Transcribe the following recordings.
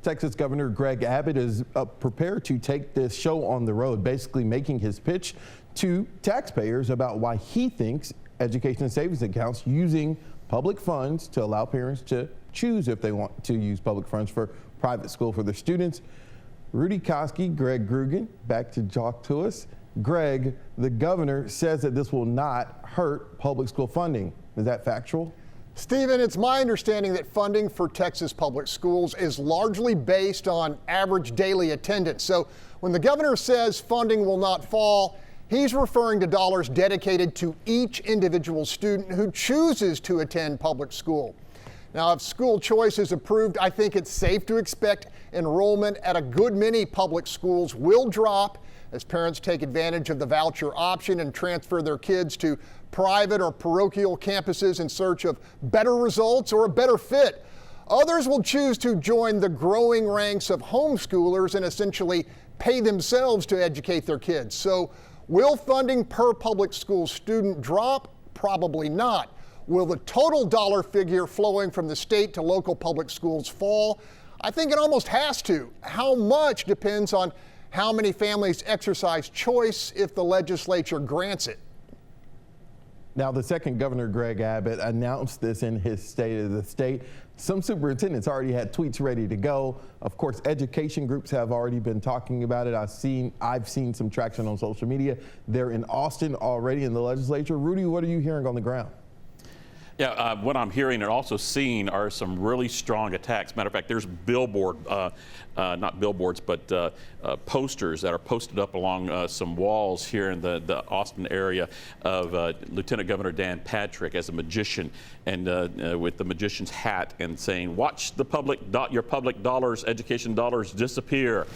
Texas Governor Greg Abbott is prepared to take this show on the road, basically making his pitch to taxpayers about why he thinks education and savings accounts using public funds to allow parents to choose if they want to use public funds for private school for their students. Rudy Koski, Greg Grugan, back to talk to us. Greg, the governor says that this will not hurt public school funding. Is that factual? Stephen, it's my understanding that funding for Texas public schools is largely based on average daily attendance. So when the governor says funding will not fall, he's referring to dollars dedicated to each individual student who chooses to attend public school. Now, if school choice is approved, I think it's safe to expect enrollment at a good many public schools will drop as parents take advantage of the voucher option and transfer their kids to private or parochial campuses in search of better results or a better fit. Others will choose to join the growing ranks of homeschoolers and essentially pay themselves to educate their kids. So will funding per public school student drop? Probably not. Will the total dollar figure flowing from the state to local public schools fall? I think it almost has to. How much depends on how many families exercise choice if the legislature grants it. Now, the second Governor Greg Abbott announced this in his State of the State. Some superintendents already had tweets ready to go. Of course, education groups have already been talking about it. I've seen some traction on social media. They're in Austin already in the legislature. Rudy, what are you hearing on the ground? Yeah, what I'm hearing and also seeing are some really strong attacks. Matter of fact, there's not billboards, but posters that are posted up along some walls here in the Austin area of Lieutenant Governor Dan Patrick as a magician and with the magician's hat and saying, watch the your public dollars, education dollars disappear.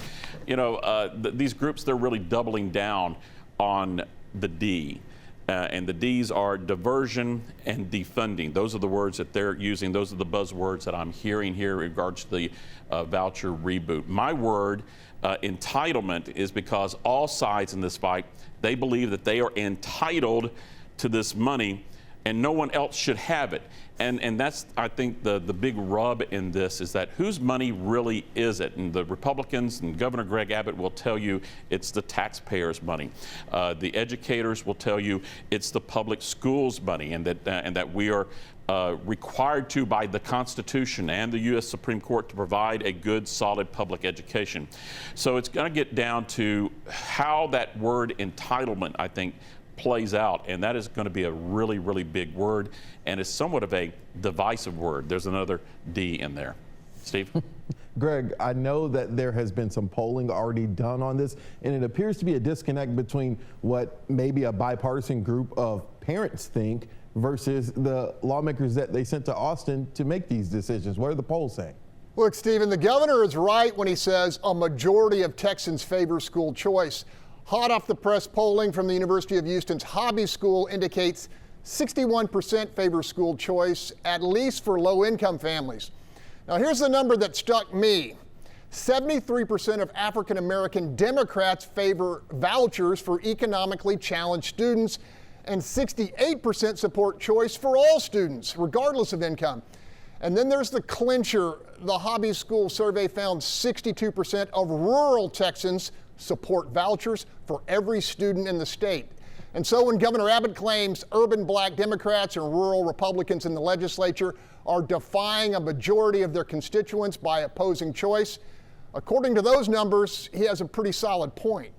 You know, these groups, they're really doubling down on the D. And the D's are diversion and defunding. Those are the words that they're using. Those are the buzzwords that I'm hearing here in regards to the voucher reboot. My word, entitlement, is because all sides in this fight, they believe that they are entitled to this money and no one else should have it. And that's, I think, the big rub in this is that whose money really is it? And the Republicans and Governor Greg Abbott will tell you it's the taxpayers' money. The educators will tell you it's the public schools' money, and that we are required to by the Constitution and the U.S. Supreme Court to provide a good, solid public education. So it's going to get down to how that word entitlement, I think, plays out, and that is going to be a really, really big word, and it's somewhat of a divisive word. There's another D in there. Steve? Greg, I know that there has been some polling already done on this, and it appears to be a disconnect between what maybe a bipartisan group of parents think versus the lawmakers that they sent to Austin to make these decisions. What are the polls saying? Look, Stephen, the governor is right when he says a majority of Texans favor school choice. Hot off the press polling from the University of Houston's Hobby School indicates 61% favor school choice, at least for low-income families. Now, here's the number that struck me. 73% of African-American Democrats favor vouchers for economically challenged students, and 68% support choice for all students, regardless of income. And then there's the clincher. The Hobby School survey found 62% of rural Texans support vouchers for every student in the state. And so when Governor Abbott claims urban black Democrats and rural Republicans in the legislature are defying a majority of their constituents by opposing choice, according to those numbers, he has a pretty solid point.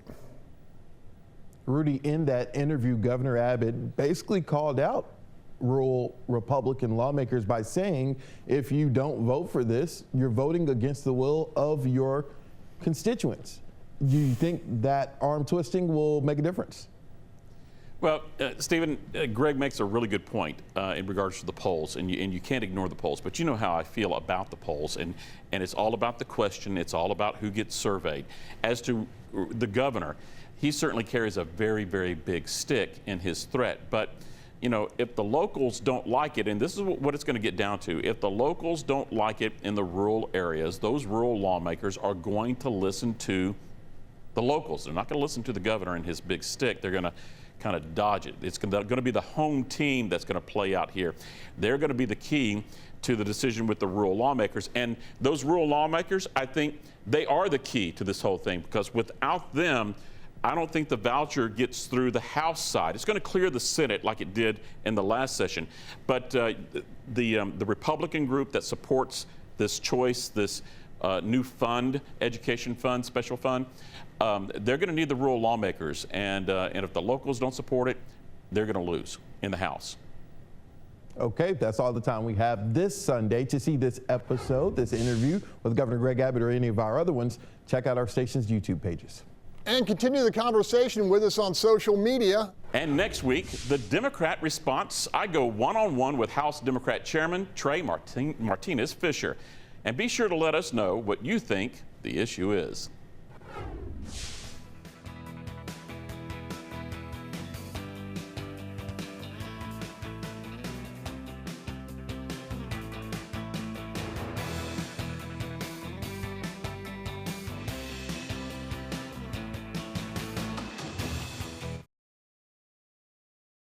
Rudy, in that interview, Governor Abbott basically called out rural Republican lawmakers by saying, if you don't vote for this, you're voting against the will of your constituents. Do you think that arm twisting will make a difference? Well, Stephen, Greg makes a really good point in regards to the polls, and you can't ignore the polls, but you know how I feel about the polls, and it's all about the question, it's all about who gets surveyed. As to the governor, he certainly carries a very, very big stick in his threat, but you know, if the locals don't like it, and this is what it's going to get down to, if the locals don't like it in the rural areas, those rural lawmakers are going to listen to the locals. They're not going to listen to the governor and his big stick. They're going to kind of dodge it. It's going to be the home team that's going to play out here. They're going to be the key to the decision with the rural lawmakers. And those rural lawmakers, I think they are the key to this whole thing, because without them, I don't think the voucher gets through the House side. It's going to clear the Senate like it did in the last session. But the Republican group that supports this choice, this new fund, education fund, special fund, they're going to need the rural lawmakers. And if the locals don't support it, they're going to lose in the House. Okay, that's all the time we have this Sunday. To see this episode, this interview with Governor Greg Abbott or any of our other ones, check out our station's YouTube pages. And continue the conversation with us on social media. And next week, the Democrat response. I go one-on-one with House Democrat Chairman Trey Martinez Fisher. And be sure to let us know what you think the issue is.